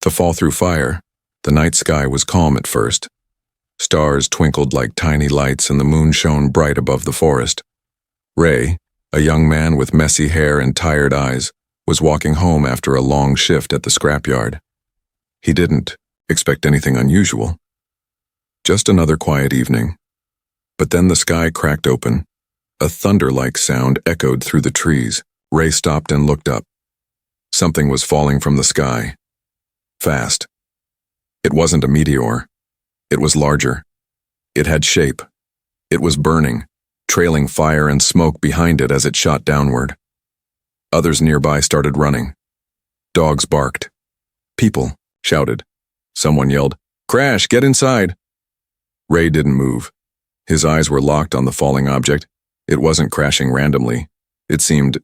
To fall through fire, the night sky was calm at first. Stars twinkled like tiny lights and the moon shone bright above the forest. Ray, a young man with messy hair and tired eyes, was walking home after a long shift at the scrapyard. He didn't expect anything unusual. Just another quiet evening. But then the sky cracked open. A thunder-like sound echoed through the trees. Ray stopped and looked up. Something was falling from the sky. Fast. It wasn't a meteor. It was larger. It had shape. It was burning, trailing fire and smoke behind it as it shot downward. Others nearby started running. Dogs barked. People shouted. Someone yelled, "Crash, get inside!" Ray didn't move. His eyes were locked on the falling object. It wasn't crashing randomly. It seemed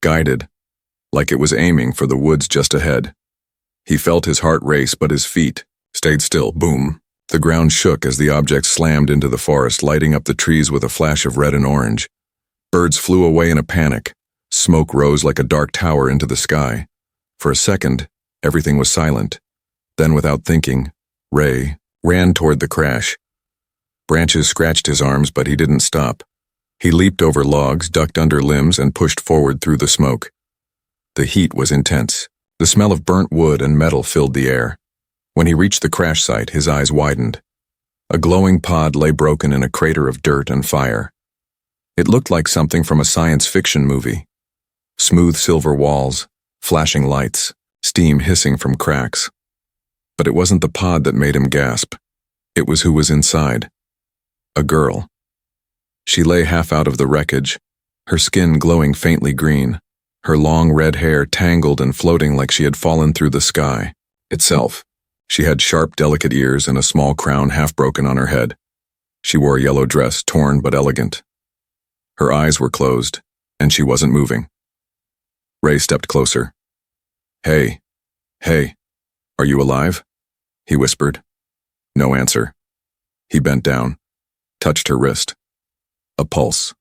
guided, like it was aiming for the woods just ahead. He felt his heart race, but his feet stayed still. Boom. The ground shook as the object slammed into the forest, lighting up the trees with a flash of red and orange. Birds flew away in a panic. Smoke rose like a dark tower into the sky. For a second, everything was silent. Then, without thinking, Ray ran toward the crash. Branches scratched his arms, but he didn't stop. He leaped over logs, ducked under limbs, and pushed forward through the smoke. The heat was intense. The smell of burnt wood and metal filled the air. When he reached the crash site, his eyes widened. A glowing pod lay broken in a crater of dirt and fire. It looked like something from a science fiction movie. Smooth silver walls, flashing lights, steam hissing from cracks. But it wasn't the pod that made him gasp. It was who was inside. A girl. She lay half out of the wreckage, her skin glowing faintly green, her long red hair tangled and floating like she had fallen through the sky itself. She had sharp, delicate ears and a small crown half broken on her head. She wore a yellow dress, torn but elegant. Her eyes were closed, and she wasn't moving. Ray stepped closer. Hey, are you alive?" he whispered. No answer. He bent down, touched her wrist. A pulse.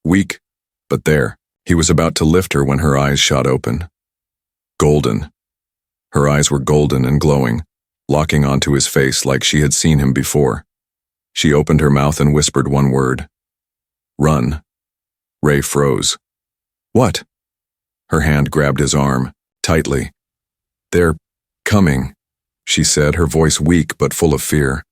Weak, but there. He was about to lift her when her eyes shot open. Golden. Her eyes were golden and glowing, locking onto his face like she had seen him before. She opened her mouth and whispered one word. "Run." Ray froze. "What?" Her hand grabbed his arm, tightly. "They're coming," she said, her voice weak but full of fear.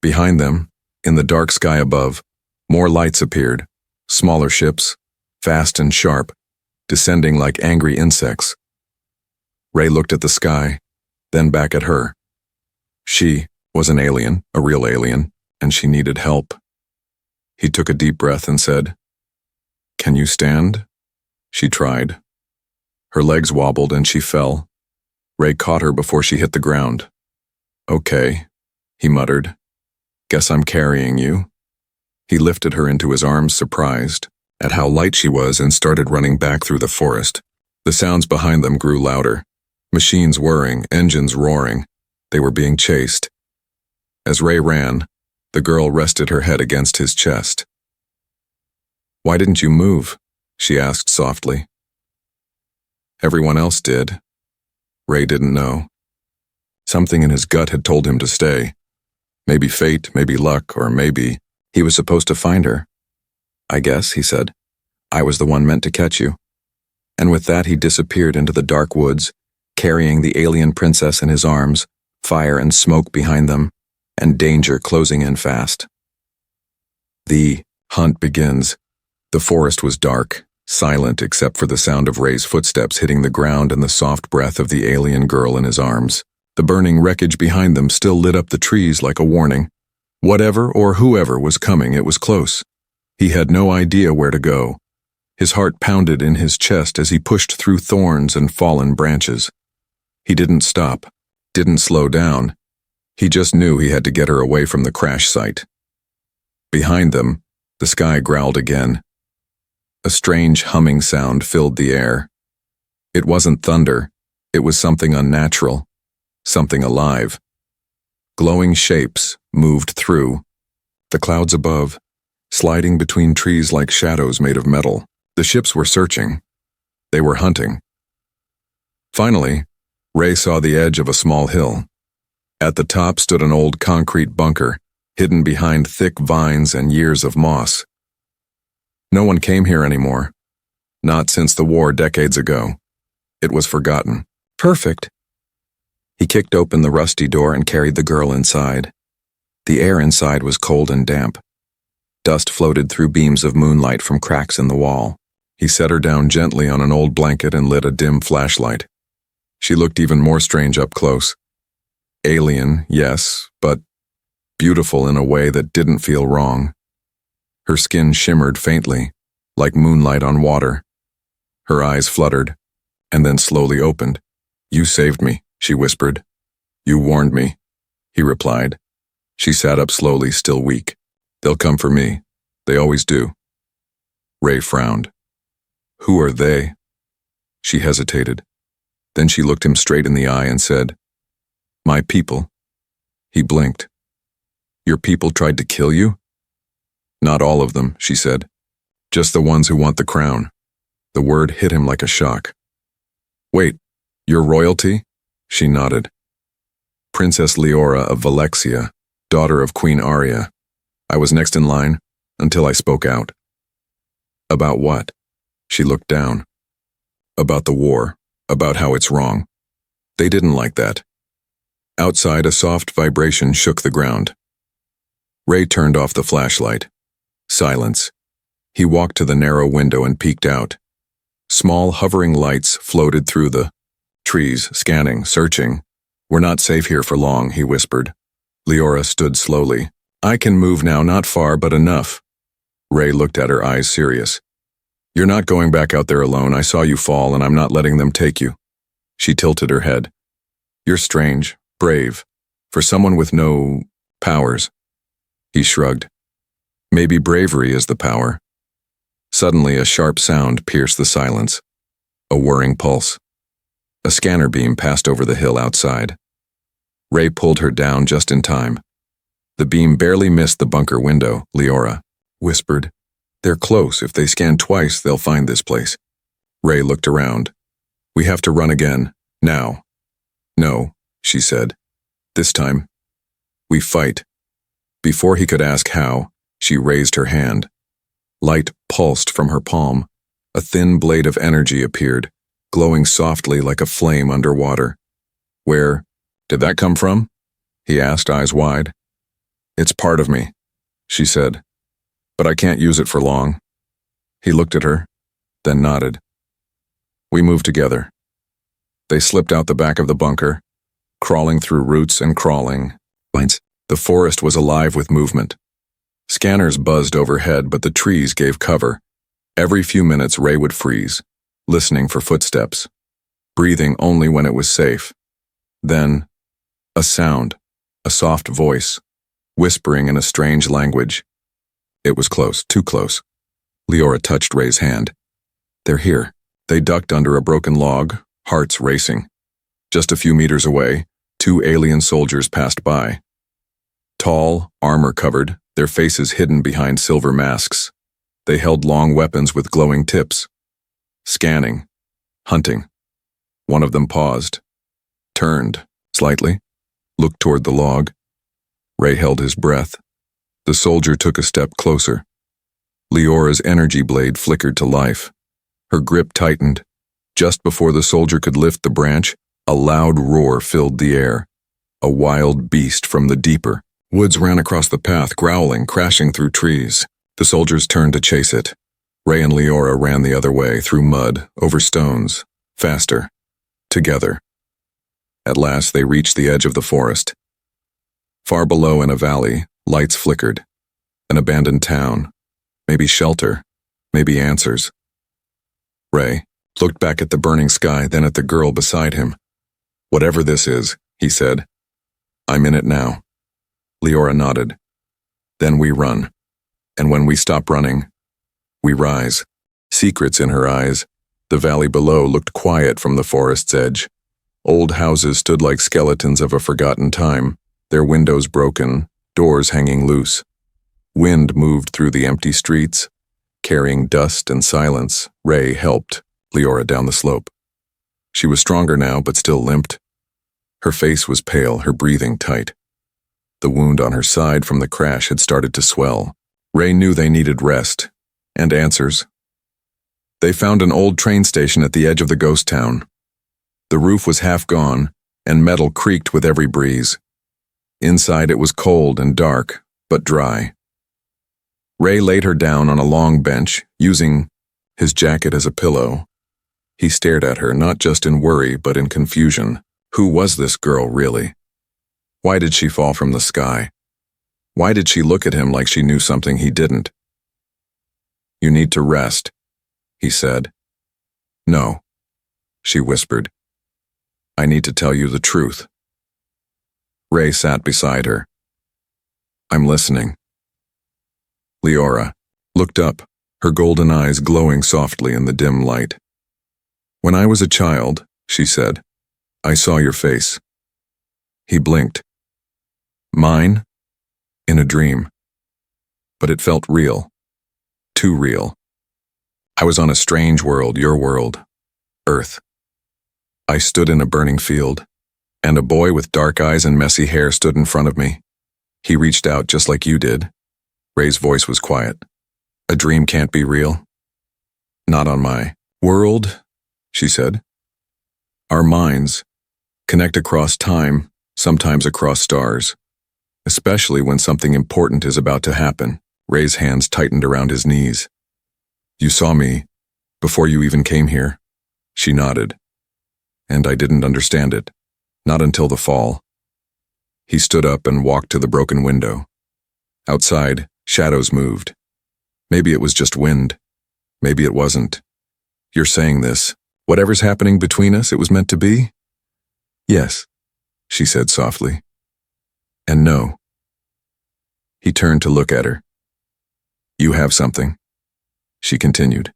Behind them, in the dark sky above, more lights appeared, smaller ships, fast and sharp, descending like angry insects. Ray looked at the sky, then back at her. She was an alien, a real alien, and she needed help. He took a deep breath and said, "Can you stand?" She tried. Her legs wobbled and she fell. Ray caught her before she hit the ground. "Okay," he muttered. "Guess I'm carrying you." He lifted her into his arms, surprised at how light she was, and started running back through the forest. The sounds behind them grew louder. Machines whirring, engines roaring. They were being chased. As Ray ran, the girl rested her head against his chest. "Why didn't you move?" she asked softly. Everyone else did. Ray didn't know. Something in his gut had told him to stay. Maybe fate, maybe luck, or maybe he was supposed to find her. "I guess," he said. "I was the one meant to catch you." And with that he disappeared into the dark woods, carrying the alien princess in his arms, fire and smoke behind them, and danger closing in fast. The hunt begins. The forest was dark, silent except for the sound of Ray's footsteps hitting the ground and the soft breath of the alien girl in his arms. The burning wreckage behind them still lit up the trees like a warning. Whatever or whoever was coming, it was close. He had no idea where to go. His heart pounded in his chest as he pushed through thorns and fallen branches. He didn't stop, didn't slow down. He just knew he had to get her away from the crash site. Behind them, the sky growled again. A strange humming sound filled the air. It wasn't thunder. It was something unnatural, something alive. Glowing shapes moved through. The clouds above, sliding between trees like shadows made of metal. The ships were searching. They were hunting. Finally, Ray saw the edge of a small hill. At the top stood an old concrete bunker, hidden behind thick vines and years of moss. No one came here anymore. Not since the war decades ago. It was forgotten. Perfect. He kicked open the rusty door and carried the girl inside. The air inside was cold and damp. Dust floated through beams of moonlight from cracks in the wall. He set her down gently on an old blanket and lit a dim flashlight. She looked even more strange up close. Alien, yes, but beautiful in a way that didn't feel wrong. Her skin shimmered faintly, like moonlight on water. Her eyes fluttered, and then slowly opened. "You saved me," she whispered. "You warned me," he replied. She sat up slowly, still weak. "They'll come for me. They always do." Ray frowned. "Who are they?" She hesitated. Then she looked him straight in the eye and said, "My people." He blinked. "Your people tried to kill you?" "Not all of them," she said. "Just the ones who want the crown." The word hit him like a shock. "Wait, you're royalty?" She nodded. "Princess Leora of Valexia, daughter of Queen Aria. I was next in line, until I spoke out." "About what?" She looked down. "About the war, about how it's wrong. They didn't like that." Outside, a soft vibration shook the ground. Ray turned off the flashlight. Silence. He walked to the narrow window and peeked out. Small, hovering lights floated through the trees, scanning, searching. "We're not safe here for long," he whispered. Leora stood slowly. "I can move now, not far, but enough." Ray looked at her, eyes serious. "You're not going back out there alone. I saw you fall, and I'm not letting them take you." She tilted her head. "You're strange, brave, for someone with no powers." He shrugged. "Maybe bravery is the power." Suddenly, a sharp sound pierced the silence. A whirring pulse. A scanner beam passed over the hill outside. Ray pulled her down just in time. The beam barely missed the bunker window. Leora whispered, "They're close. If they scan twice, they'll find this place." Ray looked around. "We have to run again. Now." "No," she said. "This time, we fight." Before he could ask how, she raised her hand. Light pulsed from her palm. A thin blade of energy appeared, glowing softly like a flame underwater. "Where did that come from?" he asked, eyes wide. "It's part of me," she said, "but I can't use it for long." He looked at her, then nodded. We moved together. They slipped out the back of the bunker, crawling through roots and crawling vines. The forest was alive with movement. Scanners buzzed overhead, but the trees gave cover. Every few minutes, Ray would freeze, listening for footsteps, breathing only when it was safe. Then, a sound, a soft voice, whispering in a strange language. It was close, too close. Leora touched Ray's hand. "They're here." They ducked under a broken log, hearts racing. Just a few meters away, 2 alien soldiers passed by. Tall, armor-covered, their faces hidden behind silver masks. They held long weapons with glowing tips. Scanning. Hunting. One of them paused. Turned, slightly. Looked toward the log. Ray held his breath. The soldier took a step closer. Leora's energy blade flickered to life. Her grip tightened. Just before the soldier could lift the branch, a loud roar filled the air. A wild beast from the deeper woods ran across the path, growling, crashing through trees. The soldiers turned to chase it. Ray and Leora ran the other way, through mud, over stones, faster, together. At last they reached the edge of the forest. Far below in a valley, lights flickered. An abandoned town. Maybe shelter. Maybe answers. Ray looked back at the burning sky, then at the girl beside him. "Whatever this is," he said, "I'm in it now." Leora nodded. "Then we run. And when we stop running, we rise." Secrets in her eyes. The valley below looked quiet from the forest's edge. Old houses stood like skeletons of a forgotten time, their windows broken, doors hanging loose. Wind moved through the empty streets, carrying dust and silence. Ray helped Leora down the slope. She was stronger now, but still limped. Her face was pale, her breathing tight. The wound on her side from the crash had started to swell. Ray knew they needed rest and answers. They found an old train station at the edge of the ghost town. The roof was half gone, and metal creaked with every breeze. Inside it was cold and dark, but dry. Ray laid her down on a long bench, using his jacket as a pillow. He stared at her, not just in worry, but in confusion. Who was this girl, really? Why did she fall from the sky? Why did she look at him like she knew something he didn't? "You need to rest," he said. "No," she whispered. "I need to tell you the truth." Ray sat beside her. "I'm listening." Leora looked up, her golden eyes glowing softly in the dim light. "When I was a child," she said, "I saw your face." He blinked. "Mine?" "In a dream. But it felt real. Too real. I was on a strange world, your world, Earth. I stood in a burning field, and a boy with dark eyes and messy hair stood in front of me. He reached out just like you did." Ray's voice was quiet. "A dream can't be real." "Not on my world," she said. "Our minds connect across time, sometimes across stars, especially when something important is about to happen." Ray's hands tightened around his knees. "You saw me before you even came here?" She nodded. "And I didn't understand it. Not until the fall." He stood up and walked to the broken window. Outside, shadows moved. Maybe it was just wind. Maybe it wasn't. "You're saying this. Whatever's happening between us, it was meant to be?" "Yes," she said softly. "And no." He turned to look at her. "You have something," she continued.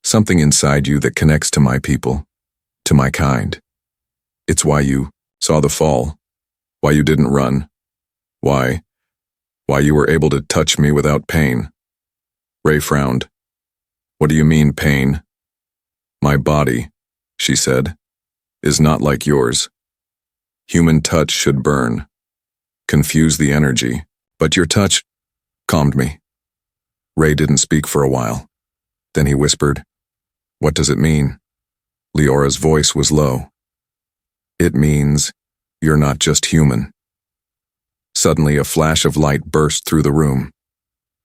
"Something inside you that connects to my people, to my kind. It's why you saw the fall, why you didn't run, why you were able to touch me without pain." Ray frowned. "What do you mean, pain?" "My body," she said, "is not like yours. Human touch should burn, confuse the energy, but your touch calmed me." Ray didn't speak for a while. Then he whispered, "What does it mean?" Leora's voice was low. "It means you're not just human." Suddenly, a flash of light burst through the room.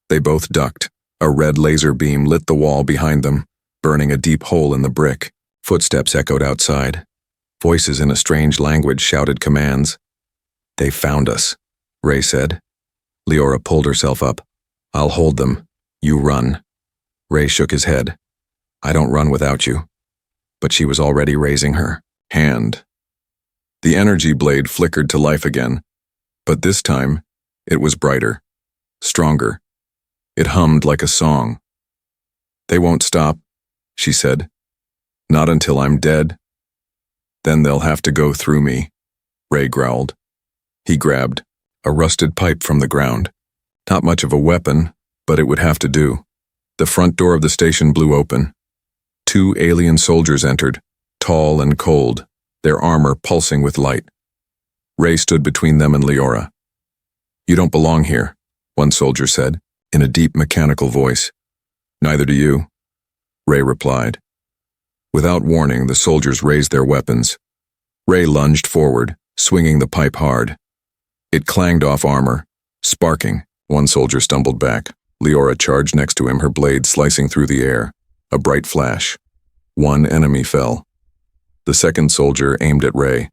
They both ducked. A red laser beam lit the wall behind them, burning a deep hole in the brick. Footsteps echoed outside. Voices in a strange language shouted commands. "They found us," Ray said. Leora pulled herself up. "I'll hold them. You run." Ray shook his head. "I don't run without you." But she was already raising her hand. The energy blade flickered to life again, but this time it was brighter, stronger. It hummed like a song. "They won't stop," she said. "Not until I'm dead." "Then they'll have to go through me," Ray growled. He grabbed a rusted pipe from the ground. Not much of a weapon, but it would have to do. The front door of the station blew open. 2 alien soldiers entered, tall and cold, their armor pulsing with light. Ray stood between them and Leora. "You don't belong here," one soldier said, in a deep mechanical voice. "Neither do you," Ray replied. Without warning, the soldiers raised their weapons. Ray lunged forward, swinging the pipe hard. It clanged off armor, sparking. One soldier stumbled back. Leora charged next to him, her blade slicing through the air. A bright flash. One enemy fell. The second soldier aimed at Ray.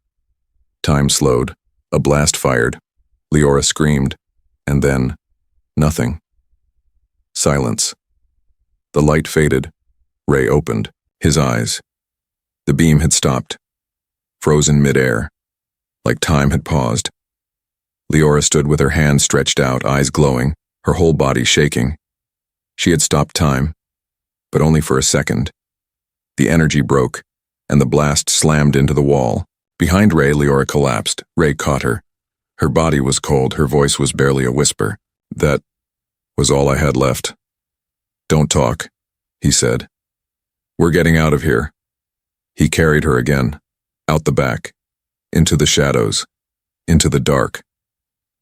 Time slowed. A blast fired. Leora screamed. And then, nothing. Silence. The light faded. Ray opened his eyes. The beam had stopped, frozen midair, like time had paused. Leora stood with her hands stretched out, eyes glowing, her whole body shaking. She had stopped time, but only for a second. The energy broke, and the blast slammed into the wall. Behind Ray, Leora collapsed. Ray caught her. Her body was cold, her voice was barely a whisper. That was all I had left. "Don't talk," he said. "We're getting out of here." He carried her again, out the back. into the shadows, into the dark.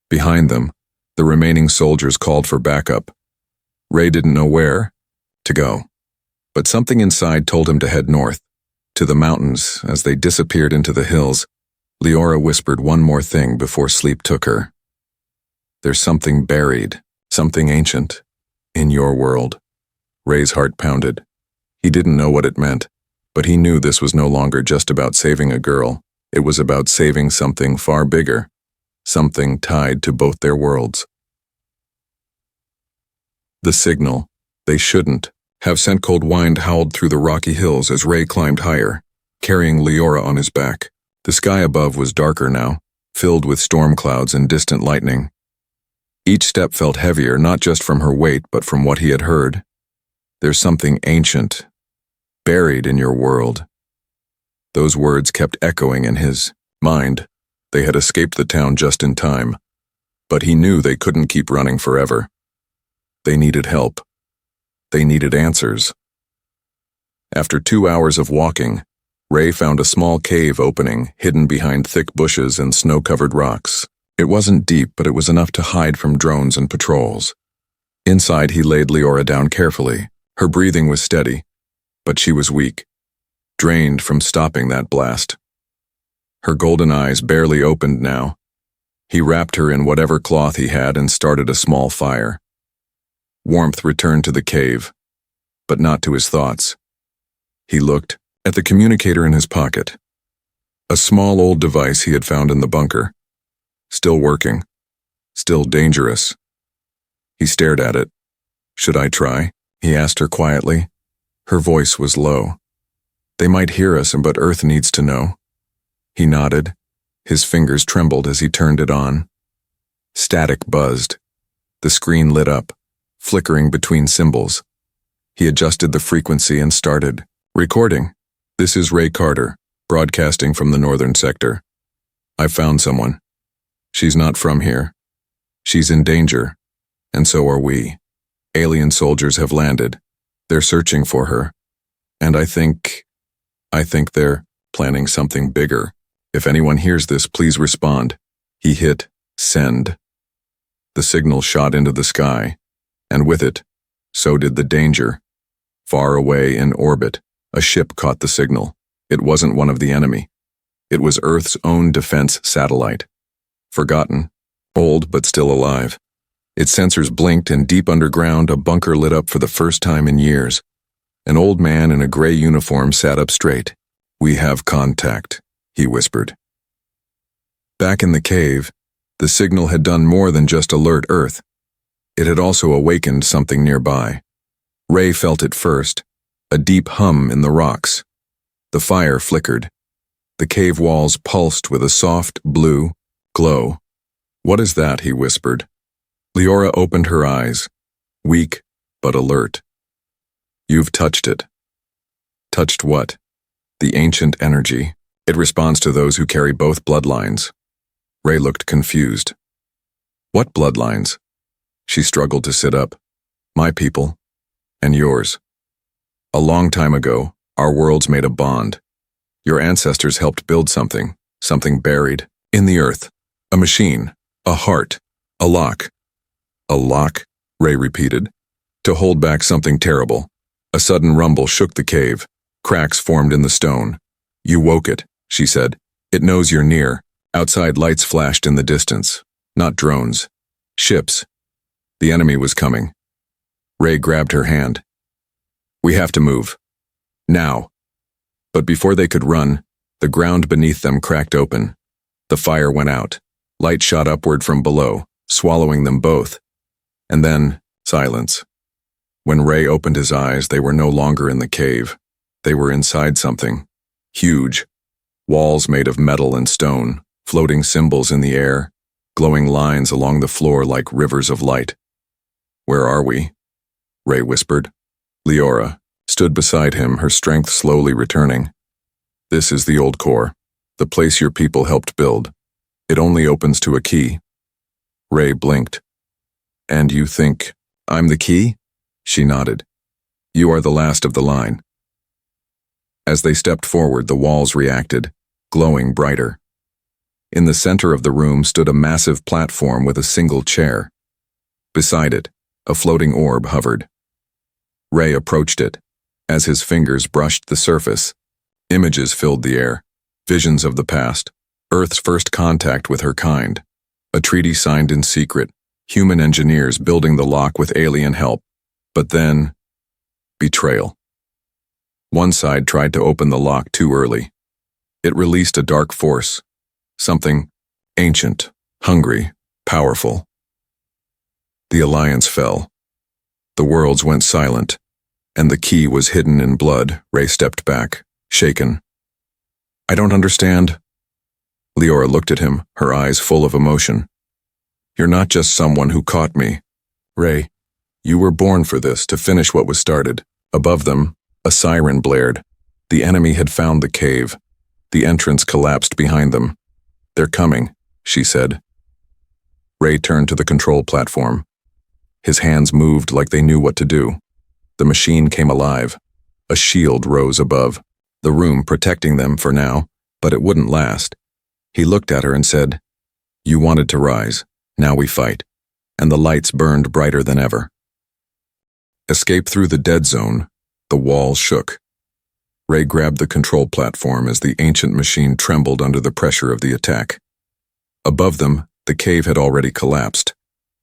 Behind them, the remaining soldiers called for backup. Ray didn't know where to go, but something inside told him to head north, to the mountains. As they disappeared into the hills, Leora whispered one more thing before sleep took her. There's something buried, something ancient, in your world. Ray's heart pounded. He didn't know what it meant, but he knew this was no longer just about saving a girl. It was about saving something far bigger, something tied to both their worlds. The signal. They shouldn't have sent. Cold wind howled through the rocky hills as Ray climbed higher, carrying Leora on his back. The sky above was darker now, filled with storm clouds and distant lightning. Each step felt heavier, not just from her weight, but from what he had heard. There's something ancient, buried in your world. Those words kept echoing in his mind. They had escaped the town just in time, but he knew they couldn't keep running forever. They needed help. They needed answers. After 2 hours of walking, Ray found a small cave opening, hidden behind thick bushes and snow-covered rocks. It wasn't deep, but it was enough to hide from drones and patrols. Inside, he laid Leora down carefully. Her breathing was steady, but she was weak, drained from stopping that blast. Her golden eyes barely opened now. He wrapped her in whatever cloth he had and started a small fire. Warmth returned to the cave, but not to his thoughts. He looked at the communicator in his pocket, a small old device he had found in the bunker. Still working, still dangerous. He stared at it. Should I try? He asked her quietly. Her voice was low. They might hear us, but Earth needs to know. He nodded. His fingers trembled as he turned it on. Static buzzed. The screen lit up, flickering between symbols. He adjusted the frequency and started recording. This is Ray Carter, broadcasting from the northern sector. I've found someone. She's not from here. She's in danger, and so are we. Alien soldiers have landed. They're searching for her. And I think they're planning something bigger. If anyone hears this, please respond. He hit send. The signal shot into the sky, and with it, so did the danger. Far away in orbit, a ship caught the signal. It wasn't one of the enemy. It was Earth's own defense satellite. Forgotten, old but still alive. Its sensors blinked, and deep underground, a bunker lit up for the first time in years. An old man in a gray uniform sat up straight. We have contact, he whispered. Back in the cave, the signal had done more than just alert Earth. It had also awakened something nearby. Ray felt it first, a deep hum in the rocks. The fire flickered. The cave walls pulsed with a soft, blue glow. What is that? He whispered. Leora opened her eyes, weak but alert. You've touched it. Touched what? The ancient energy. It responds to those who carry both bloodlines. Ray looked confused. What bloodlines? She struggled to sit up. My people, and yours. A long time ago, our worlds made a bond. Your ancestors helped build something buried in the earth. A machine, a heart, a lock. A lock, Ray repeated, to hold back something terrible. A sudden rumble shook the cave. Cracks formed in the stone. You woke it, she said. It knows you're near. Outside lights flashed in the distance. Not drones. Ships. The enemy was coming. Ray grabbed her hand. We have to move. Now. But before they could run, the ground beneath them cracked open. The fire went out. Light shot upward from below, swallowing them both. And then, silence. When Ray opened his eyes, they were no longer in the cave. They were inside something. Huge. Walls made of metal and stone, floating symbols in the air, glowing lines along the floor like rivers of light. Where are we? Ray whispered. Leora stood beside him, her strength slowly returning. This is the old core, the place your people helped build. It only opens to a key. Ray blinked. And you think I'm the key? She nodded. You are the last of the line. As they stepped forward, the walls reacted, glowing brighter. In the center of the room stood a massive platform with a single chair. Beside it, a floating orb hovered. Ray approached it. As his fingers brushed the surface, images filled the air, visions of the past, Earth's first contact with her kind, a treaty signed in secret, human engineers building the lock with alien help, but then, betrayal. One side tried to open the lock too early. It released a dark force, something ancient, hungry, powerful. The alliance fell. The worlds went silent, and the key was hidden in blood. Ray stepped back, shaken. I don't understand. Leora looked at him, her eyes full of emotion. You're not just someone who caught me. Ray, you were born for this, to finish what was started. Above them, a siren blared. The enemy had found the cave. The entrance collapsed behind them. They're coming, she said. Ray turned to the control platform. His hands moved like they knew what to do. The machine came alive. A shield rose above, the room protecting them for now, but it wouldn't last. He looked at her and said, You wanted to rise, now we fight. And the lights burned brighter than ever. Escape through the dead zone. The wall shook. Ray grabbed the control platform as the ancient machine trembled under the pressure of the attack. Above them, the cave had already collapsed,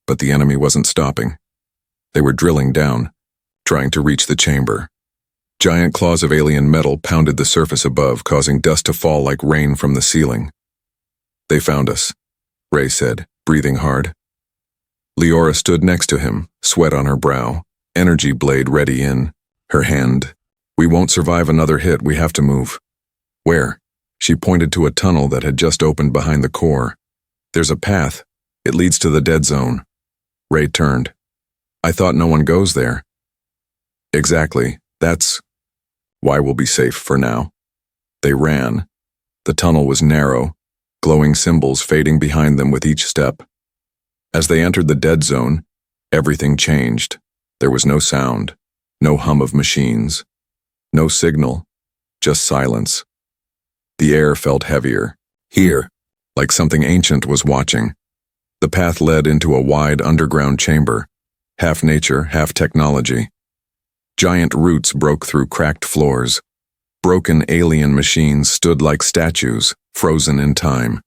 but the enemy wasn't stopping. They were drilling down, trying to reach the chamber. Giant claws of alien metal pounded the surface above, causing dust to fall like rain from the ceiling. They found us, Ray said, breathing hard. Leora stood next to him, sweat on her brow, energy blade ready in her hand. We won't survive another hit, we have to move. Where? She pointed to a tunnel that had just opened behind the core. There's a path. It leads to the dead zone. Ray turned. I thought no one goes there. Exactly. That's why we'll be safe for now. They ran. The tunnel was narrow, glowing symbols fading behind them with each step. As they entered the dead zone, everything changed. There was no sound, no hum of machines, no signal, just silence. The air felt heavier, here, like something ancient was watching. The path led into a wide underground chamber, half nature, half technology. Giant roots broke through cracked floors. Broken alien machines stood like statues, frozen in time.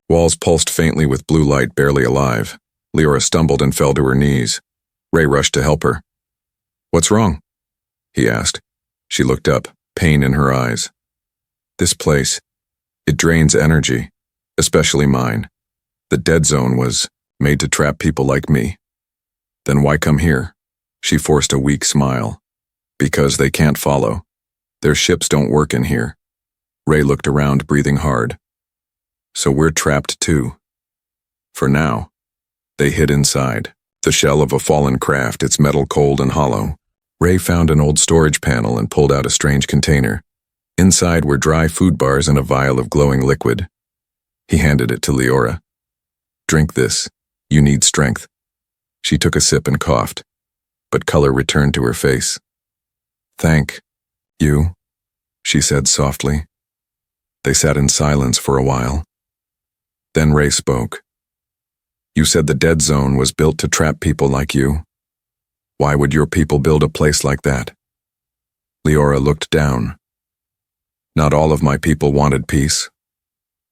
Walls pulsed faintly with blue light, barely alive. Leora stumbled and fell to her knees. Ray rushed to help her. What's wrong? He asked. She looked up, pain in her eyes. This place, it drains energy, especially mine. The dead zone was made to trap people like me. Then why come here? She forced a weak smile. Because they can't follow. Their ships don't work in here. Ray looked around, breathing hard. So we're trapped too. For now. They hid inside, the shell of a fallen craft, its metal cold and hollow. Ray found an old storage panel and pulled out a strange container. Inside were dry food bars and a vial of glowing liquid. He handed it to Leora. Drink this. You need strength. She took a sip and coughed, but color returned to her face. Thank you, she said softly. They sat in silence for a while. Then Ray spoke. You said the dead zone was built to trap people like you. Why would your people build a place like that? Leora looked down. Not all of my people wanted peace.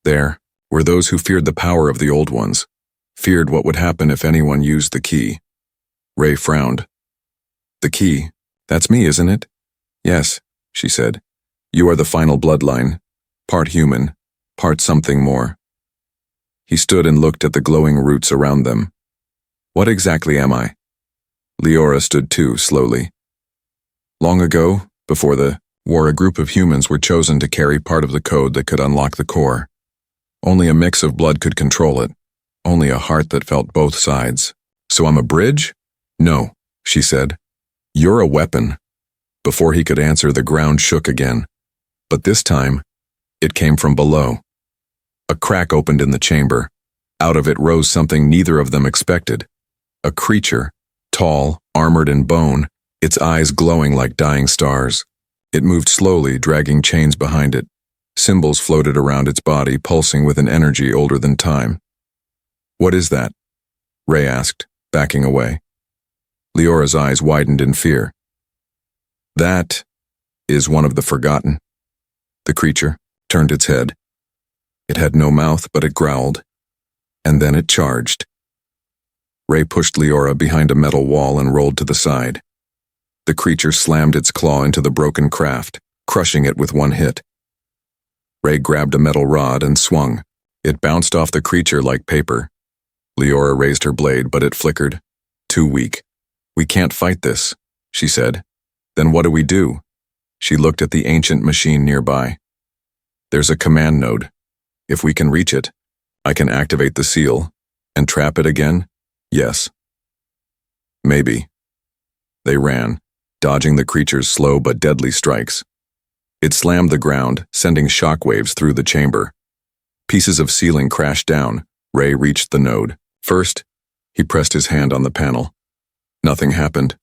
There were those who feared the power of the old ones, feared what would happen if anyone used the key. Ray frowned. The key, that's me, isn't it? Yes, she said. You are the final bloodline, part human, part something more. He stood and looked at the glowing roots around them. What exactly am I? Leora stood too, slowly. Long ago, before the war, a group of humans were chosen to carry part of the code that could unlock the core. Only a mix of blood could control it. Only a heart that felt both sides. So I'm a bridge? No, she said. You're a weapon. Before he could answer, the ground shook again. But this time, it came from below. A crack opened in the chamber. Out of it rose something neither of them expected. A creature, tall, armored in bone, its eyes glowing like dying stars. It moved slowly, dragging chains behind it. Symbols floated around its body, pulsing with an energy older than time. "What is that?" Ray asked, backing away. Leora's eyes widened in fear. "That is one of the Forgotten." The creature turned its head. It had no mouth, but it growled, and then it charged. Ray pushed Leora behind a metal wall and rolled to the side. The creature slammed its claw into the broken craft, crushing it with one hit. Ray grabbed a metal rod and swung. It bounced off the creature like paper. Leora raised her blade, but it flickered. "Too weak. We can't fight this," she said. "Then what do we do?" She looked at the ancient machine nearby. "There's a command node. If we can reach it, I can activate the seal. And trap it again? Yes. Maybe." They ran, dodging the creature's slow but deadly strikes. It slammed the ground, sending shockwaves through the chamber. Pieces of ceiling crashed down. Ray reached the node. First, he pressed his hand on the panel. Nothing happened.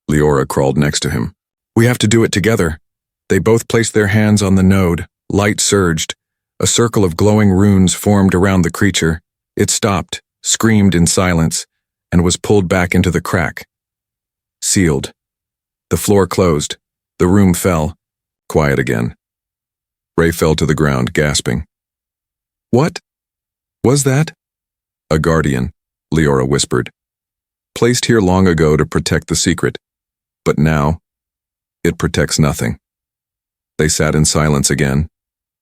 Leora crawled next to him. "We have to do it together." They both placed their hands on the node. Light surged. A circle of glowing runes formed around the creature. It stopped, screamed in silence, and was pulled back into the crack. Sealed. The floor closed. The room fell. Quiet again. Ray fell to the ground, gasping. "What was that?" "A guardian," Leora whispered. "Placed here long ago to protect the secret. But now, it protects nothing." They sat in silence again,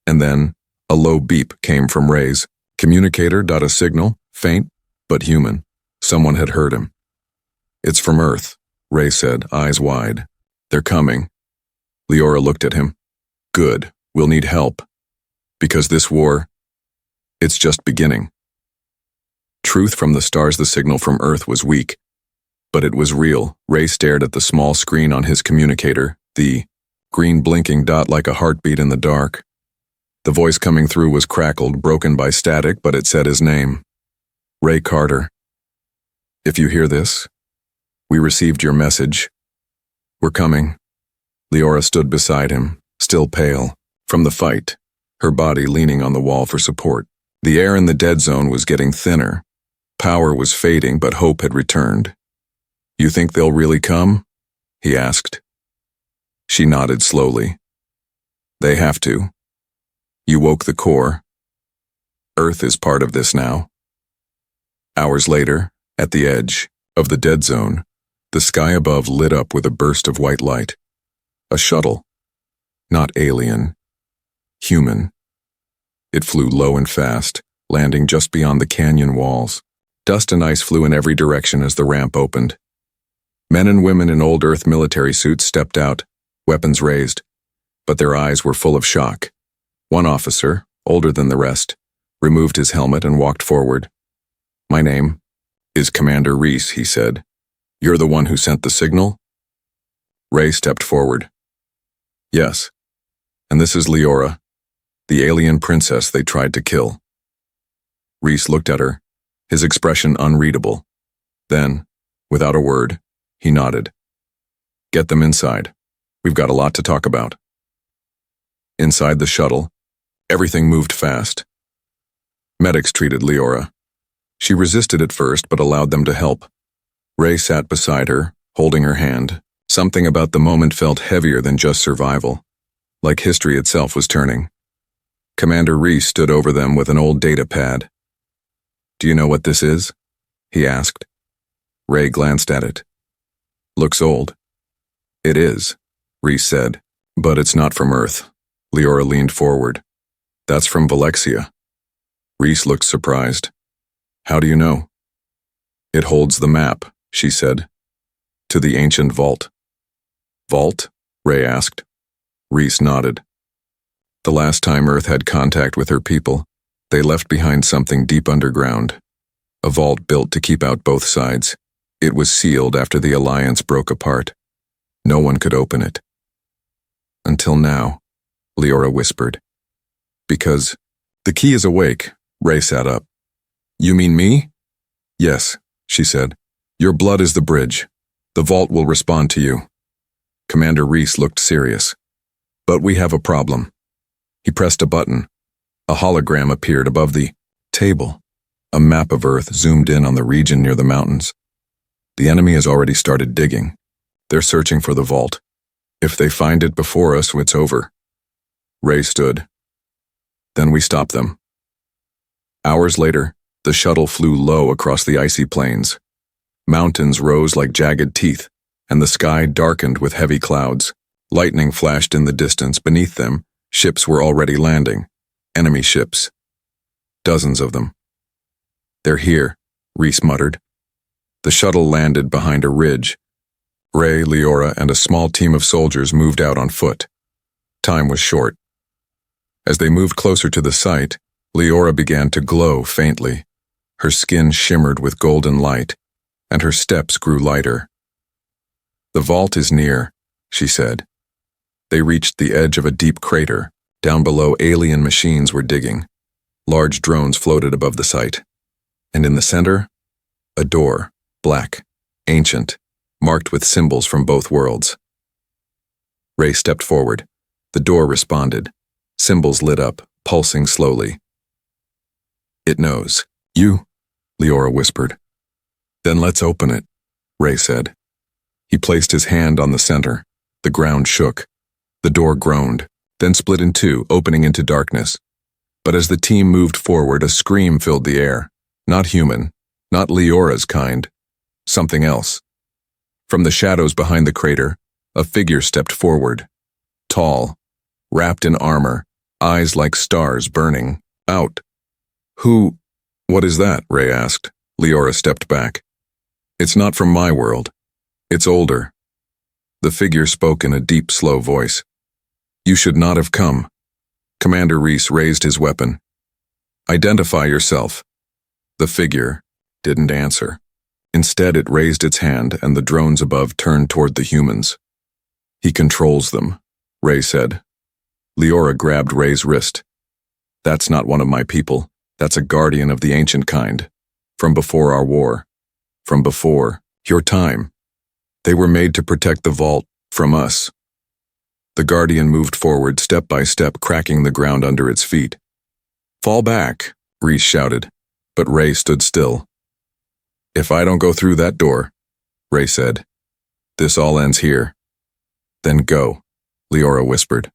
and then a low beep came from Ray's communicator. A signal, faint, but human. Someone had heard him. "It's from Earth," Ray said, eyes wide. "They're coming." Leora looked at him. "Good, we'll need help. Because this war, it's just beginning." Truth from the stars. The signal from Earth was weak, but it was real. Ray stared at the small screen on his communicator, the green blinking dot like a heartbeat in the dark. The voice coming through was crackled, broken by static, but it said his name. "Ray Carter. If you hear this, we received your message. We're coming." Leora stood beside him, still pale, from the fight, her body leaning on the wall for support. The air in the dead zone was getting thinner. Power was fading, but hope had returned. "You think they'll really come?" he asked. She nodded slowly. "They have to. You woke the core. Earth is part of this now." Hours later, at the edge of the dead zone, the sky above lit up with a burst of white light. A shuttle. Not alien. Human. It flew low and fast, landing just beyond the canyon walls. Dust and ice flew in every direction as the ramp opened. Men and women in old Earth military suits stepped out, weapons raised, but their eyes were full of shock. One officer, older than the rest, removed his helmet and walked forward. "My name is Commander Reese," he said. "You're the one who sent the signal?" Ray stepped forward. "Yes, and this is Leora, the alien princess they tried to kill." Reese looked at her, his expression unreadable. Then, without a word, he nodded. "Get them inside. We've got a lot to talk about." Inside the shuttle, everything moved fast. Medics treated Leora. She resisted at first, but allowed them to help. Ray sat beside her, holding her hand. Something about the moment felt heavier than just survival, like history itself was turning. Commander Reese stood over them with an old data pad. "Do you know what this is?" he asked. Ray glanced at it. "Looks old." "It is," Reese said, "but it's not from Earth." Leora leaned forward. "That's from Valexia." Reese looked surprised. "How do you know?" "It holds the map," she said, "to the ancient vault." "Vault?" Ray asked. Reese nodded. The last time Earth had contact with her people, they left behind something deep underground. A vault built to keep out both sides. It was sealed after the Alliance broke apart. No one could open it. "Until now," Leora whispered. "Because the key is awake." Ray sat up. "You mean me?" "Yes," she said. "Your blood is the bridge. The vault will respond to you." Commander Reese looked serious. "But we have a problem." He pressed a button. A hologram appeared above the table. A map of Earth zoomed in on the region near the mountains. The enemy has already started digging. They're searching for the vault. If they find it before us, it's over. Ray stood. Then we stopped them. Hours later, the shuttle flew low across the icy plains. Mountains rose like jagged teeth, and the sky darkened with heavy clouds. Lightning flashed in the distance. Beneath them, ships were already landing. Enemy ships. Dozens of them. "They're here," Reese muttered. The shuttle landed behind a ridge. Ray, Leora, and a small team of soldiers moved out on foot. Time was short. As they moved closer to the site, Leora began to glow faintly. Her skin shimmered with golden light, and her steps grew lighter. "The vault is near," she said. They reached the edge of a deep crater. Down below, alien machines were digging. Large drones floated above the site. And in the center, a door, black, ancient, marked with symbols from both worlds. Ray stepped forward. The door responded. Symbols lit up, pulsing slowly. "It knows. You," Leora whispered. "Then let's open it," Ray said. He placed his hand on the center. The ground shook. The door groaned, then split in two, opening into darkness. But as the team moved forward, a scream filled the air. Not human, not Leora's kind. Something else. From the shadows behind the crater, a figure stepped forward. Tall, wrapped in armor, eyes like stars burning out. What is that?" Ray asked. Leora stepped back. "It's not from my world. It's older." The figure spoke in a deep, slow voice. "You should not have come." Commander Reese raised his weapon. "Identify yourself." The figure didn't answer. Instead, it raised its hand, and the drones above turned toward the humans. "He controls them," Ray said. Leora grabbed Ray's wrist. "That's not one of my people. That's a guardian of the ancient kind. From before our war. From before your time. They were made to protect the vault from us." The guardian moved forward, step by step, cracking the ground under its feet. "Fall back," Reese shouted, but Ray stood still. "If I don't go through that door," Ray said, "this all ends here." "Then go," Leora whispered.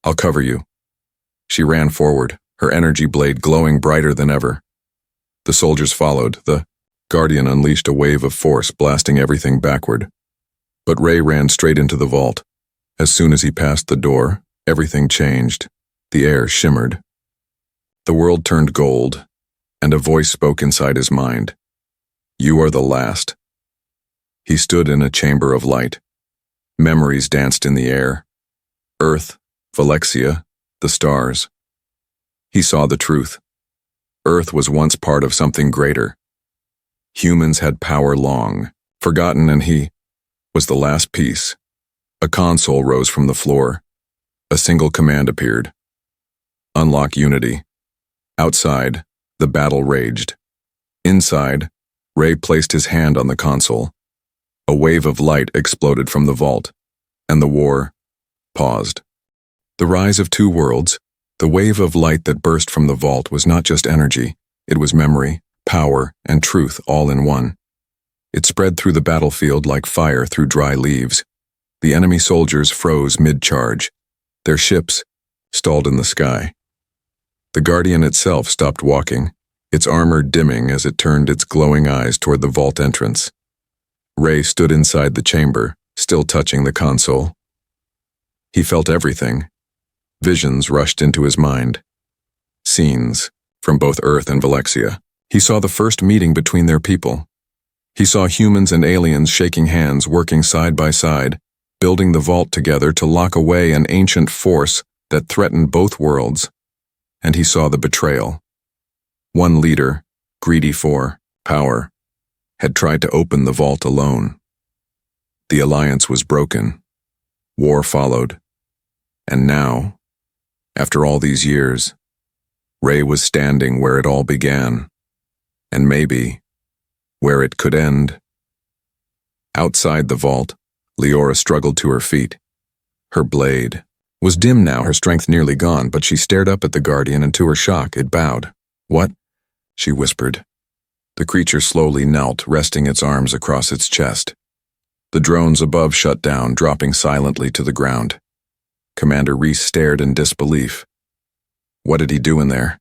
"I'll cover you." She ran forward, her energy blade glowing brighter than ever. The soldiers followed. The guardian unleashed a wave of force, blasting everything backward. But Ray ran straight into the vault. As soon as he passed the door, everything changed. The air shimmered. The world turned gold, and a voice spoke inside his mind. "You are the last." He stood in a chamber of light. Memories danced in the air. Earth, Valexia, the stars. He saw the truth. Earth was once part of something greater. Humans had power long, forgotten, and he was the last piece. A console rose from the floor. A single command appeared. "Unlock Unity." Outside, the battle raged. Inside, Ray placed his hand on the console. A wave of light exploded from the vault, and the war paused. The rise of two worlds, the wave of light that burst from the vault, was not just energy, it was memory, power, and truth all in one. It spread through the battlefield like fire through dry leaves. The enemy soldiers froze mid-charge. Their ships stalled in the sky. The Guardian itself stopped walking, its armor dimming as it turned its glowing eyes toward the vault entrance. Ray stood inside the chamber, still touching the console. He felt everything. Visions rushed into his mind. Scenes from both Earth and Valexia. He saw the first meeting between their people. He saw humans and aliens shaking hands, working side by side, building the vault together to lock away an ancient force that threatened both worlds. And he saw the betrayal. One leader, greedy for power, had tried to open the vault alone. The alliance was broken. War followed. And now, after all these years, Ray was standing where it all began, and maybe where it could end. Outside the vault, Leora struggled to her feet. Her blade, was dim now, her strength nearly gone, but she stared up at the Guardian, and to her shock, it bowed. "What?" she whispered. The creature slowly knelt, resting its arms across its chest. The drones above shut down, dropping silently to the ground. Commander Reese stared in disbelief. What did he do in there?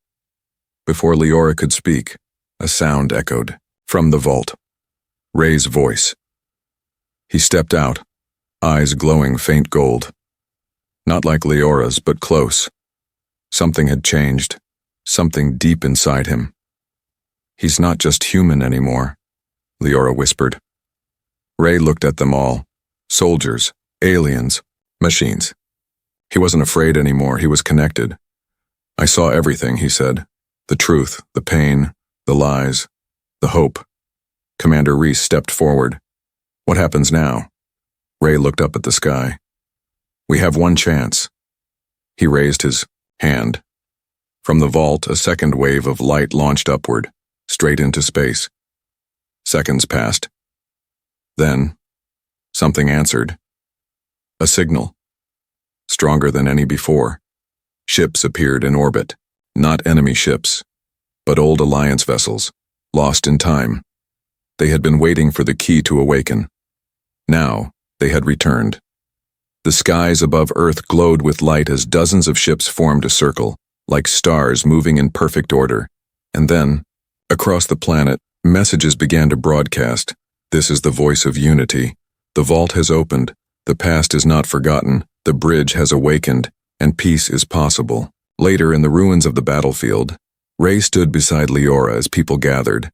Before Leora could speak, a sound echoed from the vault. Ray's voice. He stepped out, eyes glowing faint gold. Not like Leora's, but close. Something had changed, something deep inside him. "He's not just human anymore," Leora whispered. Ray looked at them all. Soldiers, aliens, machines. He wasn't afraid anymore, he was connected. "I saw everything," he said. "The truth, the pain, the lies, the hope." Commander Reese stepped forward. "What happens now?" Ray looked up at the sky. "We have one chance." He raised his hand. From the vault, a second wave of light launched upward, straight into space. Seconds passed. Then, something answered. A signal. Stronger than any before. Ships appeared in orbit. Not enemy ships, but old Alliance vessels, lost in time. They had been waiting for the key to awaken. Now, they had returned. The skies above Earth glowed with light as dozens of ships formed a circle, like stars moving in perfect order. And then, across the planet, messages began to broadcast. "This is the voice of unity. The vault has opened. The past is not forgotten. The bridge has awakened, and peace is possible." Later, in the ruins of the battlefield, Ray stood beside Leora as people gathered.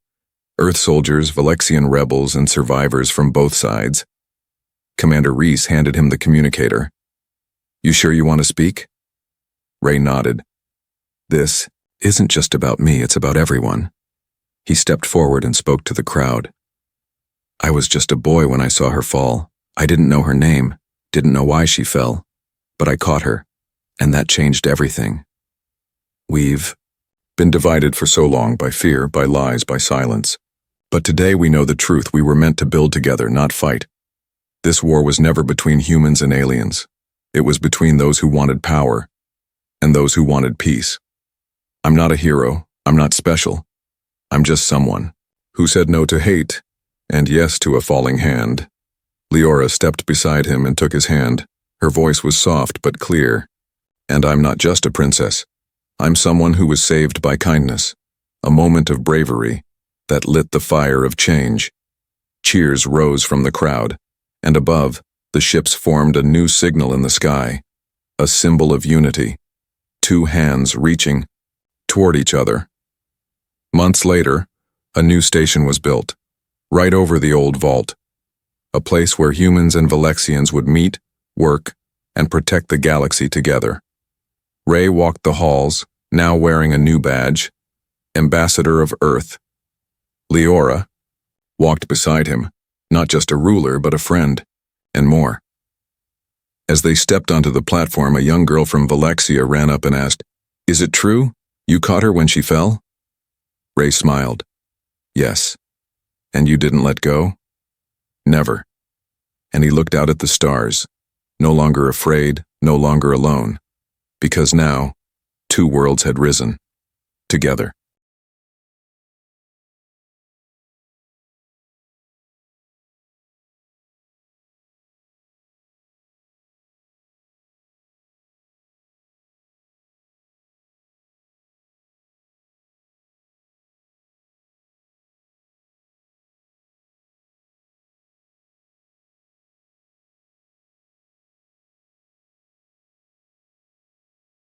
Earth soldiers, Valexian rebels, and survivors from both sides. Commander Reese handed him the communicator. "You sure you want to speak?" Ray nodded. "This isn't just about me, it's about everyone." He stepped forward and spoke to the crowd. "I was just a boy when I saw her fall. I didn't know her name, didn't know why she fell, but I caught her, and that changed everything. We've been divided for so long by fear, by lies, by silence. But today we know the truth. We were meant to build together, not fight. This war was never between humans and aliens. It was between those who wanted power and those who wanted peace. I'm not a hero. I'm not special. I'm just someone who said no to hate and yes to a falling hand." Leora stepped beside him and took his hand. Her voice was soft but clear. "And I'm not just a princess. I'm someone who was saved by kindness, a moment of bravery that lit the fire of change." Cheers rose from the crowd, and above, the ships formed a new signal in the sky, a symbol of unity, two hands reaching toward each other. Months later, a new station was built, right over the old vault, a place where humans and Valexians would meet, work, and protect the galaxy together. Ray walked the halls, now wearing a new badge, Ambassador of Earth. Leora walked beside him, not just a ruler but a friend, and more. As they stepped onto the platform, a young girl from Valexia ran up and asked, "Is it true? You caught her when she fell?" Ray smiled. "Yes. And you didn't let go?" "Never." And he looked out at the stars, no longer afraid, no longer alone, because now, two worlds had risen, together.